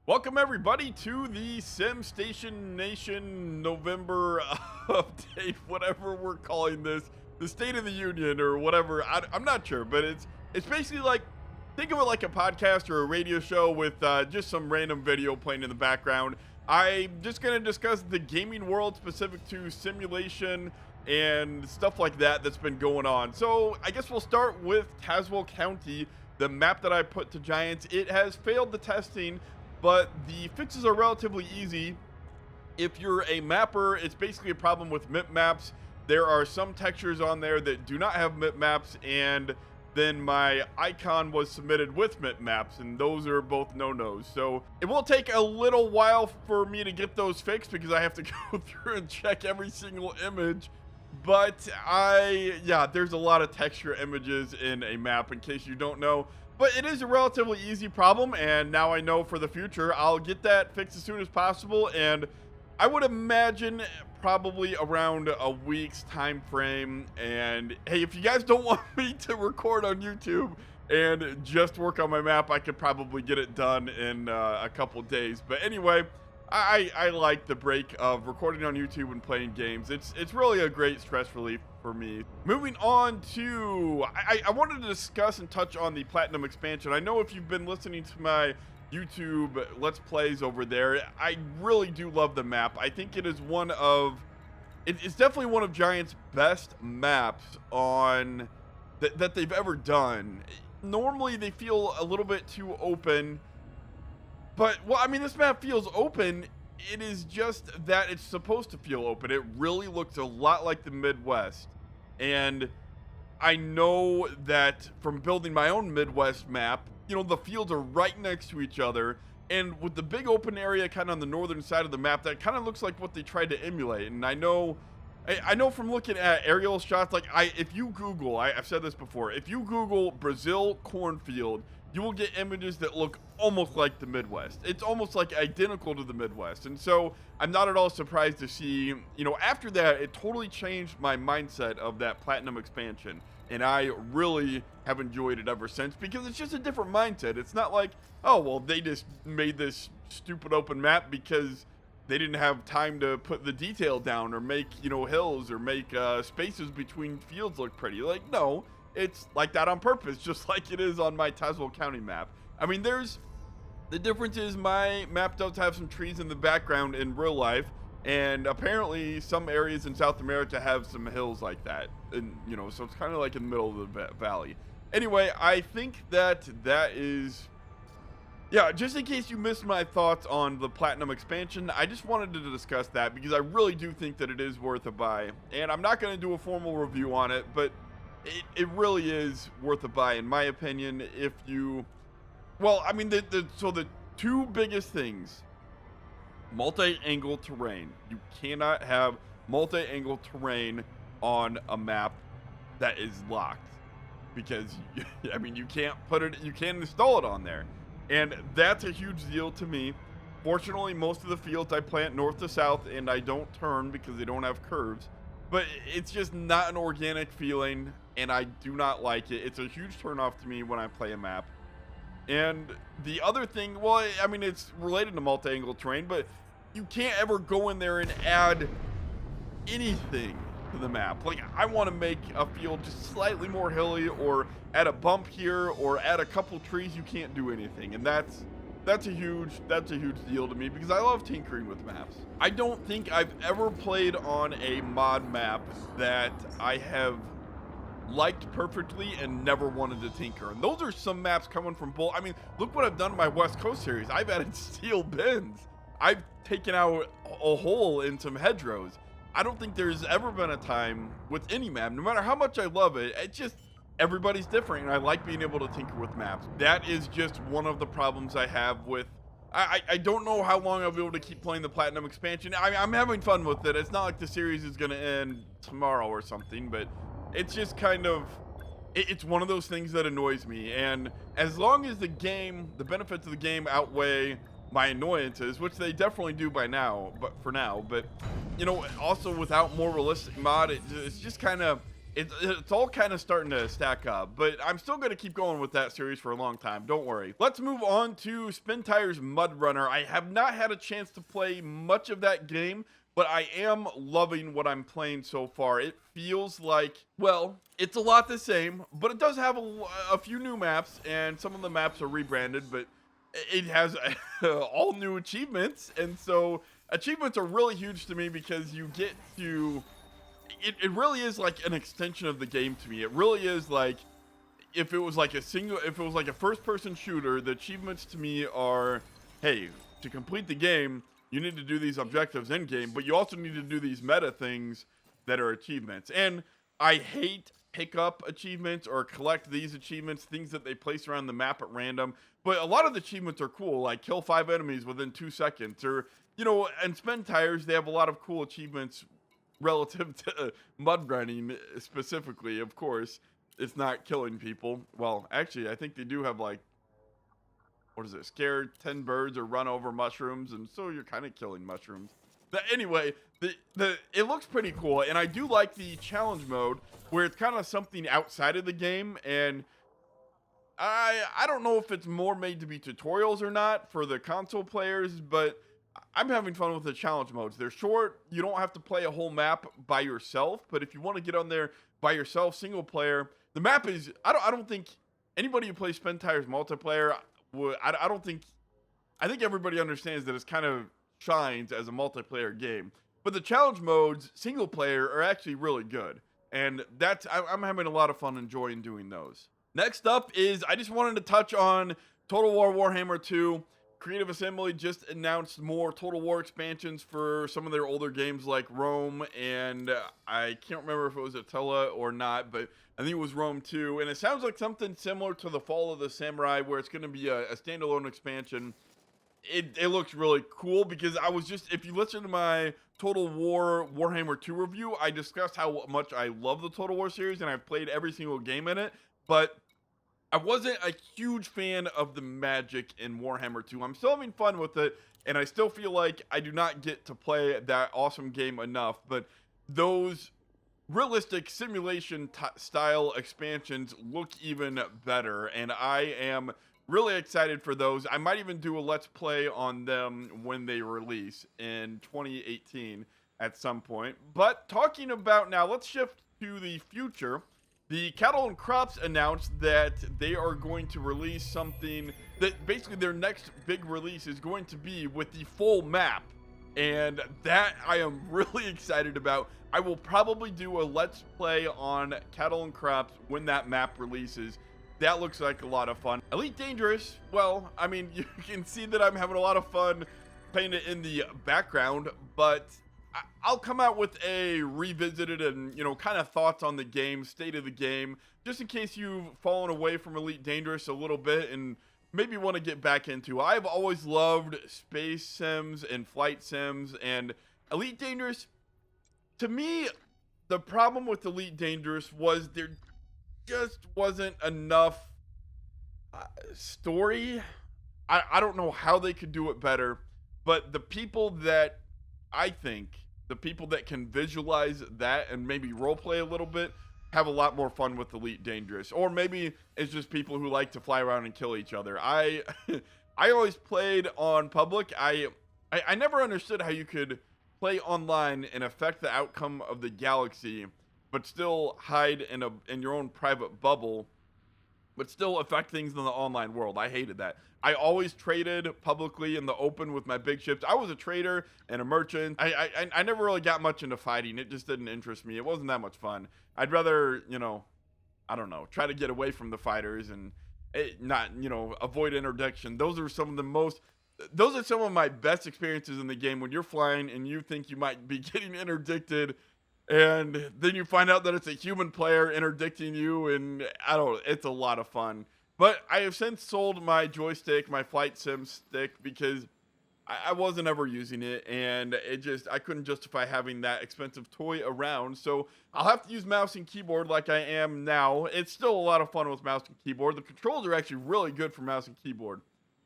Welcome everybody to the Sim Station Nation November update, whatever we're calling this, the State of the Union or whatever. I'm not sure, but it's basically like, think of it like a podcast or a radio show with just some random video playing in the background. I'm just going to discuss the gaming world specific to simulation and stuff like that that's been going on. So I guess we'll start with Tazewell County, the map that I put to Giants. It has failed the testing, but the fixes are relatively easy. If you're a mapper, it's basically a problem with MIP maps. There are some textures on there that do not have MIP maps, and then my icon was submitted with MIP maps, and those are both no-nos. So it will take a little while for me to get those fixed because I have to go through and check every single image. But there's a lot of texture images in a map, in case you don't know. But it is a relatively easy problem, and now I know for the future I'll get that fixed as soon as possible. And I would imagine probably around a week's time frame. And hey, if you guys don't want me to record on YouTube and just work on my map, I could probably get it done in a couple days. But anyway, I like the break of recording on YouTube and playing games. It's really a great stress relief for me. Moving on to, I wanted to discuss and touch on the Platinum expansion. I know if you've been listening to my YouTube Let's Plays over there, I really do love the map. I think it is it's definitely one of Giant's best maps on that they've ever done. Normally they feel a little bit too open. But, well, I mean, this map feels open. It is just that it's supposed to feel open. It really looks a lot like the Midwest. And I know that from building my own Midwest map, you know, the fields are right next to each other. And with the big open area kind of on the northern side of the map, that kind of looks like what they tried to emulate. And I know from looking at aerial shots, like if you Google, I've said this before, if you Google Brazil cornfield, you will get images that look almost like the Midwest. It's almost like identical to the Midwest. And so I'm not at all surprised to see, you know, after that, it totally changed my mindset of that Platinum expansion. And I really have enjoyed it ever since because it's just a different mindset. It's not like, oh, well, they just made this stupid open map because they didn't have time to put the detail down or make, you know, hills or make spaces between fields look pretty. Like, no. It's like that on purpose, just like it is on my Tazewell County map. I mean, the difference is my map does have some trees in the background in real life, and apparently some areas in South America have some hills like that. And, you know, so it's kind of like in the middle of the valley. Anyway, I think that is, yeah, just in case you missed my thoughts on the Platinum expansion, I just wanted to discuss that because I really do think that it is worth a buy. And I'm not going to do a formal review on it, but it really is worth a buy, in my opinion. If you, well, I mean, so the two biggest things: multi-angle terrain. You cannot have multi-angle terrain on a map that is locked because, I mean, you can't install it on there, and that's a huge deal to me. Fortunately, most of the fields I plant north to south, and I don't turn because they don't have curves. But it's just not an organic feeling, and I do not like it. It's a huge turnoff to me when I play a map. And the other thing, well, I mean, it's related to multi-angle terrain, but you can't ever go in there and add anything to the map. Like, I want to make a field just slightly more hilly, or add a bump here, or add a couple trees. You can't do anything, and that's a huge deal to me because I love tinkering with maps. I don't think I've ever played on a mod map that I have liked perfectly and never wanted to tinker. And those are some maps coming from I mean, look what I've done in my West Coast series. I've added steel bins. I've taken out a hole in some hedgerows. I don't think there's ever been a time with any map, no matter how much I love it, it's just, everybody's different, and I like being able to tinker with maps. That is just one of the problems I have with, I don't know how long I'll be able to keep playing the Platinum expansion. I'm having fun with it. It's not like the series is going to end tomorrow or something, but it's just kind of, it's one of those things that annoys me. And as long as the benefits of the game outweigh my annoyances, which they definitely do by now, but you know, also without more realistic mod, it's just kind of, it's all kind of starting to stack up, but I'm still going to keep going with that series for a long time. Don't worry. Let's move on to Spintires Mudrunner. I have not had a chance to play much of that game, but I am loving what I'm playing so far. It feels like, well, it's a lot the same, but it does have a few new maps, and some of the maps are rebranded, but it has all new achievements, and so achievements are really huge to me because you get to... It really is like an extension of the game to me. It really is like if it was like a first-person shooter, the achievements to me are, hey, to complete the game, you need to do these objectives in game, but you also need to do these meta things that are achievements. And I hate pick up achievements or collect these achievements, things that they place around the map at random. But a lot of the achievements are cool, like kill 5 enemies within 2 seconds, or and Spintires, they have a lot of cool achievements relative to mud running specifically. Of course, it's not killing people. Well, actually, I think they do have like, what is it, scare 10 birds or run over mushrooms, and so you're kind of killing mushrooms. But anyway, it looks pretty cool, and I do like the challenge mode where it's kind of something outside of the game, and I don't know if it's more made to be tutorials or not for the console players, but I'm having fun with the challenge modes. They're short. You don't have to play a whole map by yourself, but if you want to get on there by yourself, single player, the map is, I don't think anybody who plays Spintires multiplayer would, I think everybody understands that it's kind of shines as a multiplayer game, but the challenge modes, single player, are actually really good. And I'm having a lot of fun enjoying doing those. Next up is, I just wanted to touch on Total War Warhammer 2. Creative Assembly just announced more Total War expansions for some of their older games like Rome, and I can't remember if it was Attila or not, but I think it was Rome 2, and it sounds like something similar to the Fall of the Samurai, where it's going to be a standalone expansion. It looks really cool, because I was just, if you listen to my Total War Warhammer 2 review, I discussed how much I love the Total War series, and I've played every single game in it, but I wasn't a huge fan of the magic in Warhammer 2. I'm still having fun with it, and I still feel like I do not get to play that awesome game enough, but those realistic simulation style expansions look even better, and I am really excited for those. I might even do a Let's Play on them when they release in 2018 at some point. But talking about now, let's shift to the future. The Cattle and Crops announced that they are going to release something that basically their next big release is going to be with the full map. And that I am really excited about. I will probably do a Let's Play on Cattle and Crops when that map releases. That looks like a lot of fun. Elite Dangerous, well, I mean, you can see that I'm having a lot of fun playing it in the background, but I'll come out with a revisited and, kind of thoughts on the game, state of the game, just in case you've fallen away from Elite Dangerous a little bit and maybe want to get back into. I've always loved space sims and flight sims, and Elite Dangerous, to me, the problem with Elite Dangerous was there just wasn't enough story. I don't know how they could do it better, but the people that can visualize that and maybe roleplay a little bit have a lot more fun with Elite Dangerous. Or maybe it's just people who like to fly around and kill each other. I always played on public. I never understood how you could play online and affect the outcome of the galaxy, but still hide in your own private bubble, but still affect things in the online world. I hated that. I always traded publicly in the open with my big ships. I was a trader and a merchant. I never really got much into fighting. It just didn't interest me. It wasn't that much fun. I'd rather, I don't know, try to get away from the fighters and not, avoid interdiction. Those are some of my best experiences in the game, when you're flying and you think you might be getting interdicted, and then you find out that it's a human player interdicting you, and it's a lot of fun. But I have since sold my joystick, my flight sim stick, because I wasn't ever using it, and I couldn't justify having that expensive toy around. So I'll have to use mouse and keyboard like I am now. It's still a lot of fun with mouse and keyboard. The controls are actually really good for mouse and keyboard.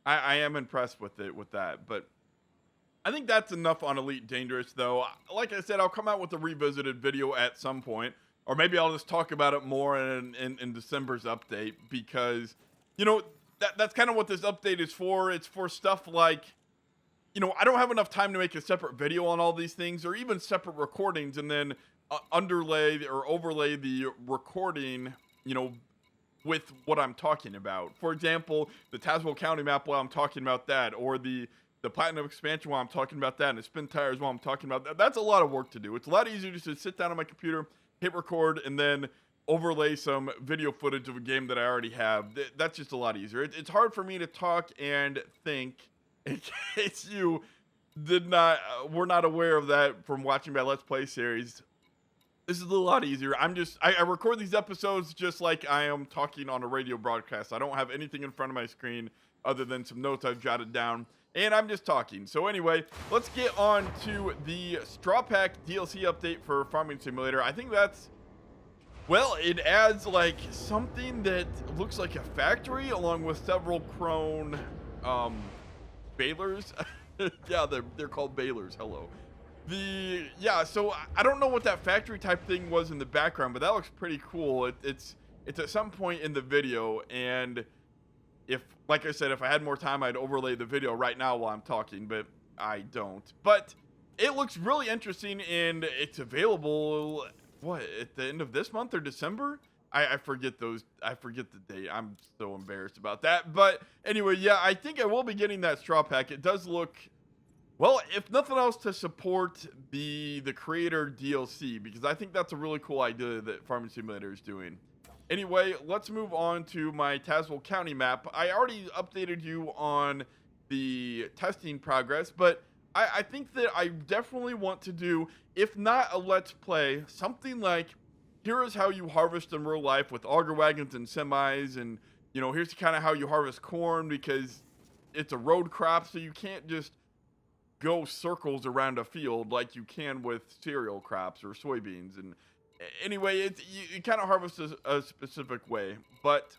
I am impressed with that. But I think that's enough on Elite Dangerous, though. Like I said, I'll come out with a revisited video at some point. or maybe I'll just talk about it more in December's update, because, you know, that's kind of what this update is for. It's for stuff like, you know, I don't have enough time to make a separate video on all these things, or even separate recordings, and then underlay or overlay the recording, you know, with what I'm talking about. For example, the Tazewell County map while I'm talking about that, or the Platinum expansion while I'm talking about that, and the Spintires while I'm talking about that. That's a lot of work to do. It's a lot easier just to sit down on my computer, hit record, and then overlay some video footage of a game that I already have. That's just a lot easier. It's hard for me to talk and think, in case you were not aware of that from watching my Let's Play series. This is a lot easier. I record these episodes just like I am talking on a radio broadcast. I don't have anything in front of my screen other than some notes I've jotted down, and I'm just talking. So anyway, let's get on to the Straw Pack DLC update for Farming Simulator. I think that's, well, it adds like something that looks like a factory along with several prone balers. Yeah, they're called balers. Hello. So I don't know what that factory type thing was in the background, but that looks pretty cool. It's at some point in the video, and if, like I said, if I had more time, I'd overlay the video right now while I'm talking, but I don't. But it looks really interesting, and it's available, what, at the end of this month or December? I forget the date. I'm so embarrassed about that. But anyway, yeah, I think I will be getting that straw pack. It does look, well, if nothing else, to support the creator DLC, because I think that's a really cool idea that Farming Simulator is doing. Anyway, let's move on to my Tazewell County map. I already updated you on the testing progress, but I think that I definitely want to do, if not a Let's Play, something like, here is how you harvest in real life with auger wagons and semis, and, you know, here's kind of how you harvest corn, because it's a road crop, so you can't just go circles around a field like you can with cereal crops or soybeans. And anyway, you kind of harvest a specific way, but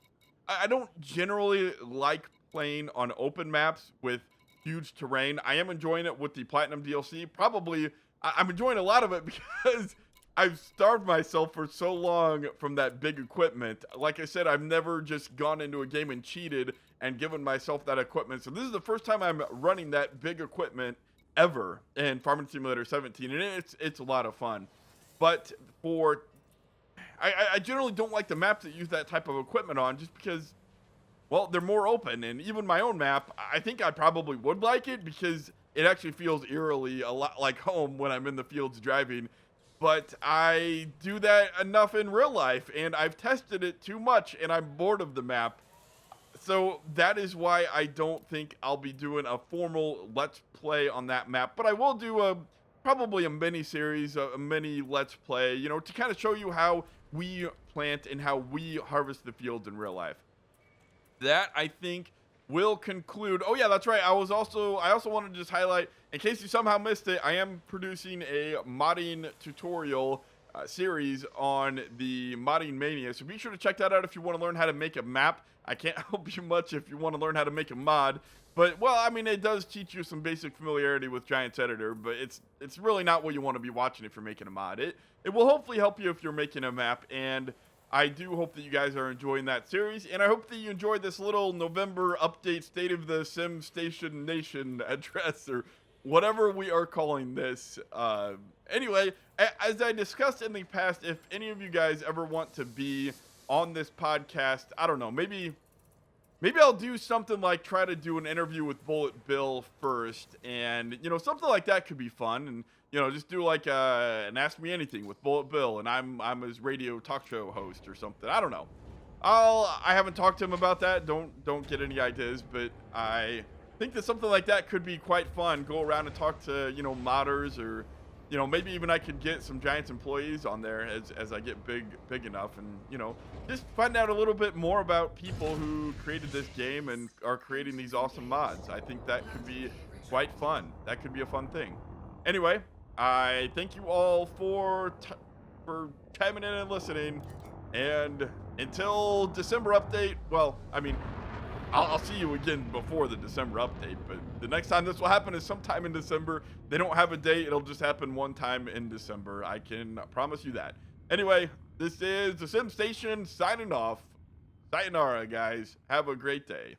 I don't generally like playing on open maps with huge terrain. I am enjoying it with the Platinum DLC. Probably, I'm enjoying a lot of it because I've starved myself for so long from that big equipment. Like I said, I've never just gone into a game and cheated and given myself that equipment. So this is the first time I'm running that big equipment ever in Farming Simulator 17, and it's a lot of fun. But I generally don't like the maps that use that type of equipment on, just because, well, they're more open. And even my own map, I think I probably would like it because it actually feels eerily a lot like home when I'm in the fields driving. But I do that enough in real life, and I've tested it too much, and I'm bored of the map. So that is why I don't think I'll be doing a formal Let's Play on that map. But I will do probably a mini series, a mini Let's Play, you know, to kind of show you how we plant and how we harvest the fields in real life. That, I think, will conclude. Oh yeah, that's right. I also wanted to just highlight, in case you somehow missed it, I am producing a modding tutorial series on the Modding Mania. So be sure to check that out if you want to learn how to make a map. I can't help you much if you want to learn how to make a mod, but, well, I mean, it does teach you some basic familiarity with Giants Editor, but it's really not what you want to be watching if you're making a mod. It will hopefully help you if you're making a map, and I do hope that you guys are enjoying that series, and I hope that you enjoyed this little November update, State of the Sim Station Nation address, or whatever we are calling this. Anyway, as I discussed in the past, if any of you guys ever want to be on this podcast, I don't know, maybe I'll do something like try to do an interview with Bullet Bill first, and, you know, something like that could be fun, and, you know, just do like an Ask Me Anything with Bullet Bill, and I'm his radio talk show host or something. I don't know. I haven't talked to him about that. Don't get any ideas, but I think that something like that could be quite fun. Go around and talk to, you know, modders, or, you know, maybe even I could get some Giants employees on there as I get big enough, and, you know, just find out a little bit more about people who created this game and are creating these awesome mods. I think that could be quite fun. That could be a fun thing. Anyway, I thank you all for chiming in and listening, and until December update, well, I mean, I'll see you again before the December update, but the next time this will happen is sometime in December. They don't have a date. It'll just happen one time in December. I can promise you that. Anyway, This is the Sim Station signing off. Sayonara, guys. Have a great day.